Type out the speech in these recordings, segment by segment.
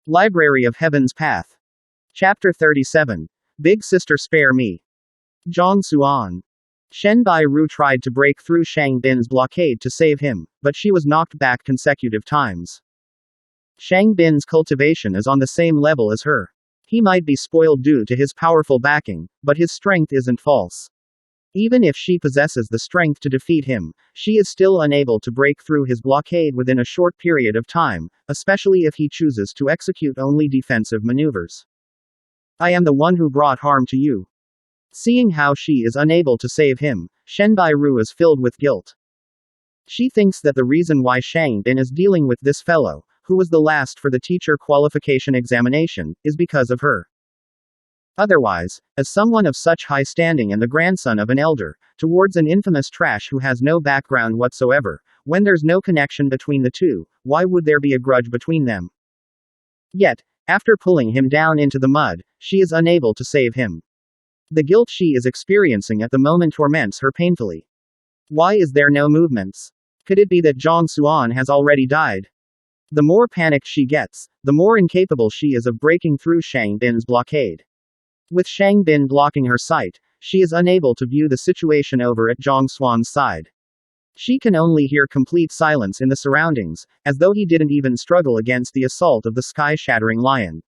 Library of Heaven's Path. Chapter 37. Big Sister Spare Me. Zhang Xuan. Shen Bairu tried to break through Shang Bin's blockade to save him, but she was knocked back consecutive times. Shang Bin's cultivation is on the same level as her. He might be spoiled due to his powerful backing, but his strength isn't false. Even if she possesses the strength to defeat him, she is still unable to break through his blockade within a short period of time, especially if he chooses to execute only defensive maneuvers. I am the one who brought harm to you. Seeing how she is unable to save him, Shen Bairu is filled with guilt. She thinks that the reason why Shang Bin is dealing with this fellow, who was the last for the teacher qualification examination, is because of her. Otherwise, as someone of such high standing and the grandson of an elder, towards an infamous trash who has no background whatsoever, when there's no connection between the two, why would there be a grudge between them? Yet, after pulling him down into the mud, she is unable to save him. The guilt she is experiencing at the moment torments her painfully. Why is there no movements? Could it be that Zhang Xuan has already died? The more panicked she gets, the more incapable she is of breaking through Shang Bin's blockade. With Shang Bin blocking her sight, she is unable to view the situation over at Zhang Xuan's side. She can only hear complete silence in the surroundings, as though he didn't even struggle against the assault of the sky-shattering lion.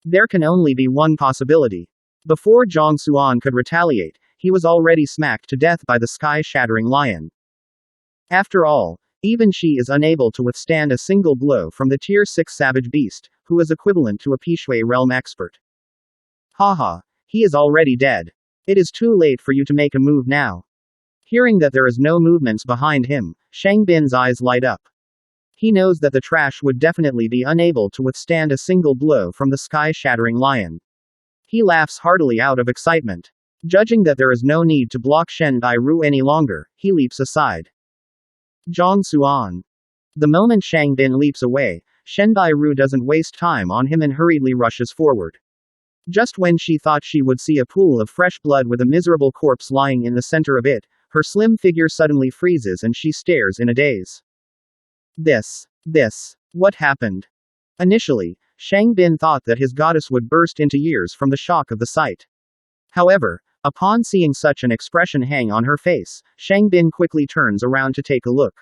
There can only be one possibility. Before Zhang Xuan could retaliate, he was already smacked to death by the sky-shattering lion. After all, even she is unable to withstand a single blow from the Tier 6 savage beast, who is equivalent to a Pishui realm expert. Haha, he is already dead. It is too late for you to make a move now. Hearing that there is no movements behind him, Shang Bin's eyes light up. He knows that the trash would definitely be unable to withstand a single blow from the sky-shattering lion. He laughs heartily out of excitement. Judging that there is no need to block Shen Bairu any longer, he leaps aside. Zhang Xuan. The moment Shang Bin leaps away, Shen Bairu doesn't waste time on him and hurriedly rushes forward. Just when she thought she would see a pool of fresh blood with a miserable corpse lying in the center of it, her slim figure suddenly freezes and she stares in a daze. What happened? Initially, Shang Bin thought that his goddess would burst into tears from the shock of the sight. However, upon seeing such an expression hang on her face, Shang Bin quickly turns around to take a look.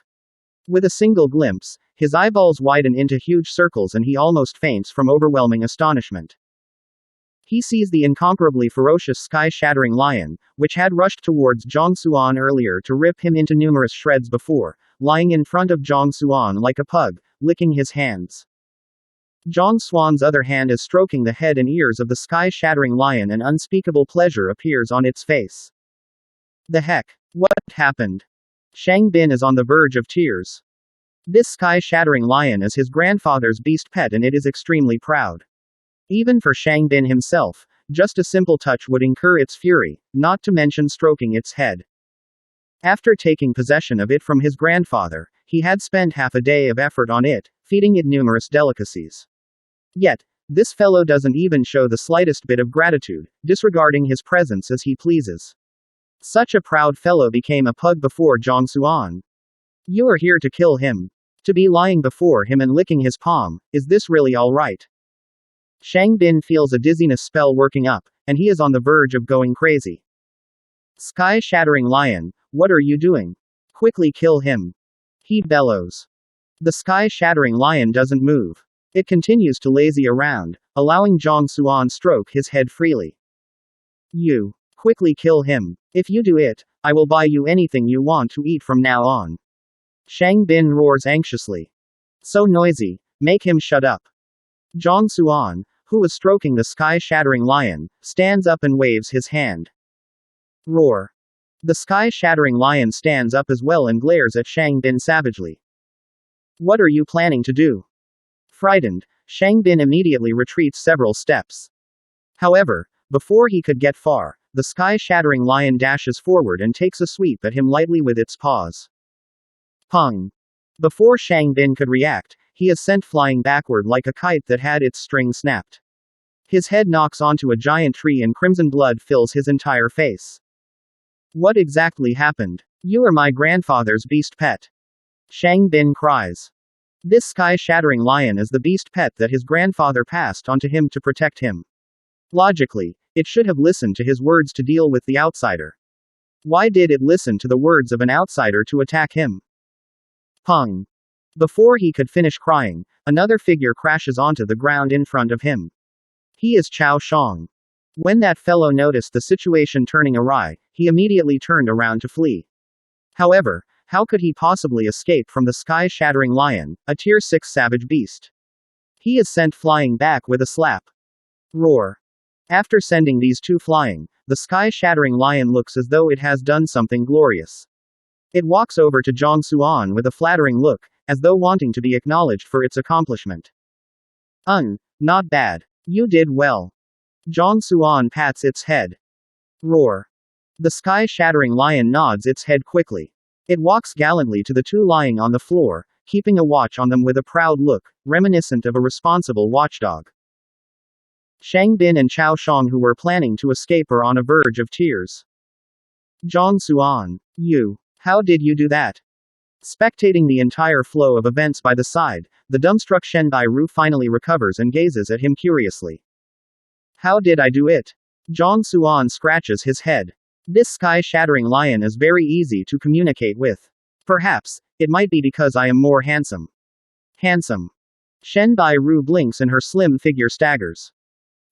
With a single glimpse, his eyeballs widen into huge circles and he almost faints from overwhelming astonishment. He sees the incomparably ferocious sky-shattering lion, which had rushed towards Zhang Xuan earlier to rip him into numerous shreds before, lying in front of Zhang Xuan like a pug, licking his hands. Zhang Xuan's other hand is stroking the head and ears of the sky-shattering lion and unspeakable pleasure appears on its face. The heck? What happened? Shang Bin is on the verge of tears. This sky-shattering lion is his grandfather's beast pet and it is extremely proud. Even for Shang Bin himself, just a simple touch would incur its fury, not to mention stroking its head. After taking possession of it from his grandfather, he had spent half a day of effort on it, feeding it numerous delicacies. Yet, this fellow doesn't even show the slightest bit of gratitude, disregarding his presence as he pleases. Such a proud fellow became a pug before Zhang Xuan. You are here to kill him. To be lying before him and licking his palm, is this really alright? Shang Bin feels a dizziness spell working up, and he is on the verge of going crazy. Sky-shattering lion, what are you doing? Quickly kill him. He bellows. The sky-shattering lion doesn't move. It continues to lazy around, allowing Zhang Xuan stroke his head freely. You. Quickly kill him. If you do it, I will buy you anything you want to eat from now on. Shang Bin roars anxiously. So noisy, make him shut up. Zhang Xuan, who was stroking the sky-shattering lion, stands up and waves his hand. Roar. The sky-shattering lion stands up as well and glares at Shang Bin savagely. What are you planning to do? Frightened, Shang Bin immediately retreats several steps. However, before he could get far, the sky-shattering lion dashes forward and takes a sweep at him lightly with its paws. Pung. Before Shang Bin could react, he is sent flying backward like a kite that had its string snapped. His head knocks onto a giant tree and crimson blood fills his entire face. What exactly happened? You are my grandfather's beast pet. Shang Bin cries. This sky-shattering lion is the beast pet that his grandfather passed on to him to protect him. Logically, it should have listened to his words to deal with the outsider. Why did it listen to the words of an outsider to attack him? Pung. Before he could finish crying, another figure crashes onto the ground in front of him. He is Chao Shang. When that fellow noticed the situation turning awry, he immediately turned around to flee. However, how could he possibly escape from the sky-shattering lion, a tier 6 savage beast? He is sent flying back with a slap. Roar. After sending these two flying, the sky-shattering lion looks as though it has done something glorious. It walks over to Zhang Xuan with a flattering look, as though wanting to be acknowledged for its accomplishment. Not bad. You did well. Zhang Xuan pats its head. Roar. The sky-shattering lion nods its head quickly. It walks gallantly to the two lying on the floor, keeping a watch on them with a proud look, reminiscent of a responsible watchdog. Shang Bin and Chao Shang, who were planning to escape, are on a verge of tears. Zhang Xuan. How did you do that? Spectating the entire flow of events by the side, the dumbstruck Shen Bairu finally recovers and gazes at him curiously. How did I do it? Zhang Xuan scratches his head. This sky-shattering lion is very easy to communicate with. Perhaps, it might be because I am more handsome. Handsome. Shen Bairu blinks and her slim figure staggers.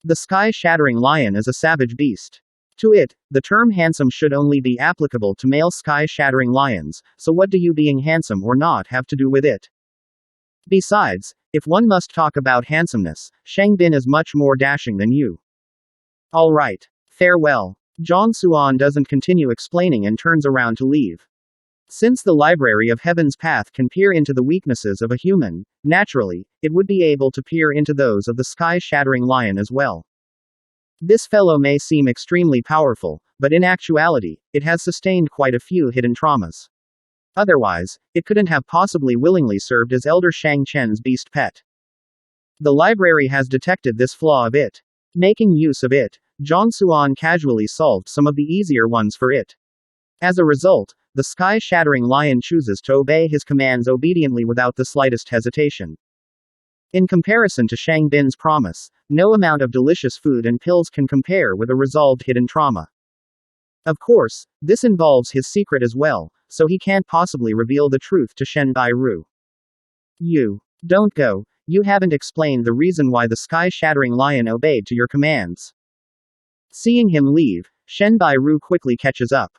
The sky-shattering lion is a savage beast. To it, the term handsome should only be applicable to male sky-shattering lions, so what do you being handsome or not have to do with it? Besides, if one must talk about handsomeness, Shang Bin is much more dashing than you. Alright. Farewell. Zhang Xuan doesn't continue explaining and turns around to leave. Since the Library of Heaven's Path can peer into the weaknesses of a human, naturally, it would be able to peer into those of the sky-shattering lion as well. This fellow may seem extremely powerful, but in actuality, it has sustained quite a few hidden traumas. Otherwise, it couldn't have possibly willingly served as Elder Shang Chen's beast pet. The library has detected this flaw of it. Making use of it, Zhang Xuan casually solved some of the easier ones for it. As a result, the sky-shattering lion chooses to obey his commands obediently without the slightest hesitation. In comparison to Shang Bin's promise, no amount of delicious food and pills can compare with a resolved hidden trauma. Of course, this involves his secret as well, so he can't possibly reveal the truth to Shen Bairu. You don't go. You haven't explained the reason why the sky-shattering lion obeyed to your commands. Seeing him leave, Shen Bairu quickly catches up.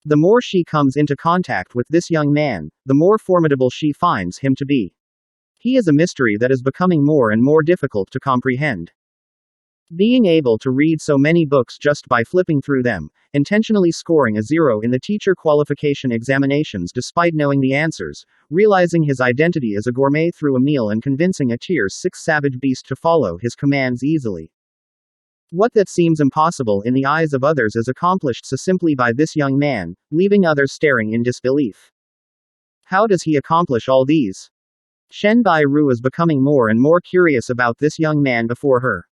The more she comes into contact with this young man, the more formidable she finds him to be. He is a mystery that is becoming more and more difficult to comprehend. Being able to read so many books just by flipping through them, intentionally scoring a 0 in the teacher qualification examinations despite knowing the answers, realizing his identity as a gourmet through a meal, and convincing a tier 6 savage beast to follow his commands easily. What that seems impossible in the eyes of others is accomplished so simply by this young man, leaving others staring in disbelief. How does he accomplish all these? Shen Bairu is becoming more and more curious about this young man before her.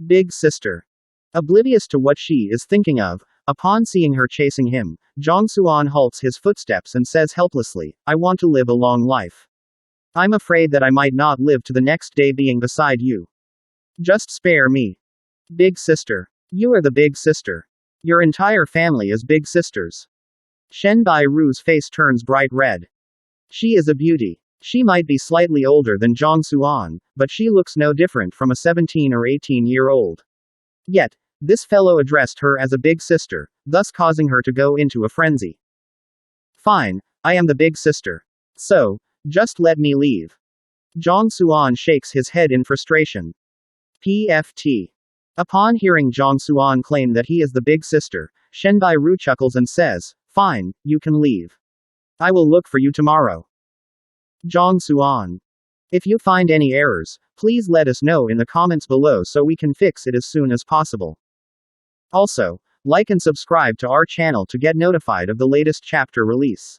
Big sister. Oblivious to what she is thinking of, upon seeing her chasing him, Zhang Xuan halts his footsteps and says helplessly, I want to live a long life. I'm afraid that I might not live to the next day being beside you. Just spare me. Big sister. You are the big sister. Your entire family is big sisters. Shen Bairu's face turns bright red. She is a beauty. She might be slightly older than Zhang Xuan, but she looks no different from a 17 or 18-year-old. Yet, this fellow addressed her as a big sister, thus causing her to go into a frenzy. Fine, I am the big sister. So, just let me leave. Zhang Xuan shakes his head in frustration. PFT. Upon hearing Zhang Xuan claim that he is the big sister, Shen Bairu chuckles and says, Fine, you can leave. I will look for you tomorrow. Zhang Xuan. If you find any errors, please let us know in the comments below so we can fix it as soon as possible. Also, like and subscribe to our channel to get notified of the latest chapter release.